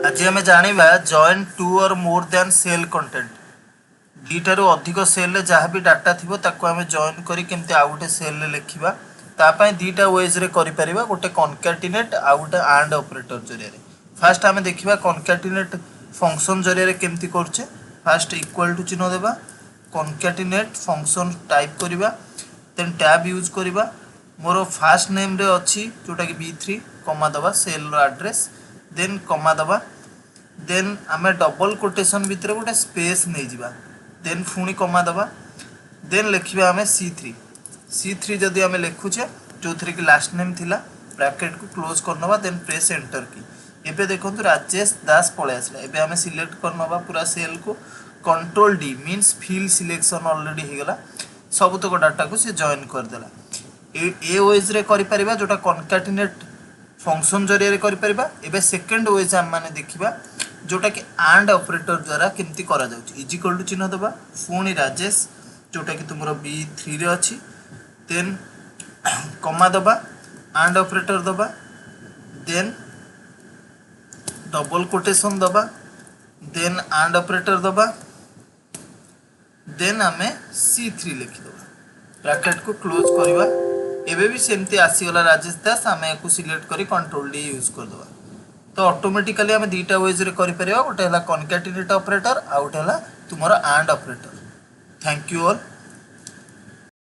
आज आम जाना जॉइन टू और मोर दैन सेल कंटेंट दुईटारू अधिक सेल रे जहाँ भी डाटा थी आम जॉइन करके आउ गोटे सेल लिखा तापाई दुईटा वेज रे कर गोटे कनकैटिनेट आउ गोटे एंड ऑपरेटर जरिए फास्ट आम देखा कनकैटिनेट फंक्शन जरिए केमती करछे। फास्ट इक्वल टू चिन्ह देबा कनकैटिनेट फंक्शन टाइप करवा देन टैब यूज करवा मोर फास्ट नेम रे अच्छी जोटा कि B3 कमा दबा सेल एड्रेस देन कमा दबा देन आम डबल कोटेशन भितर गोटे स्पेस नहीं जावा देन पुणी कमा दबा देन लिखा आम C3 जदि आम लिखुचे जो थी कि लास्ट नेम थिला ब्रैकेट को क्लोज करनवा देन प्रेस एंटर की एबे देखो राजेश दास पळे आसला एबे आम सिलेक्ट करनवा पूरा सेल को control D means fill selection already हो गला सबतक डाटा को से जॉइन करदेला ए वेज रे करि परिबा जोटा कनकैटिनेट फंक्शन जरिए करिपरिबा। एबे सेकंड वेज आम माने देखिबा जोटा कि एंड ऑपरेटर द्वारा केमती करा जाउची इज इक्वल टू चिन्ह दबा पुणी राजेश जोटा कि तुमरो B3 रे अछि देन कमा दबा एंड ऑपरेटर दबा देन डबल कोटेशन दबा देन एंड ऑपरेटर दबा देन आमे C3 लिखि दबा ब्रैकेट को क्लोज करवा एबे भी सेमती आसीगला राजेश दास आम या सिलेक्ट करी कंट्रोल D यूज करदबा तो ऑटोमेटिकली आम दुईटा वेज रे करि परिबा गोटे हला कनकैटिनेट ऑपरेटर आ गोटे हला तुमरो and operator. Thank you all.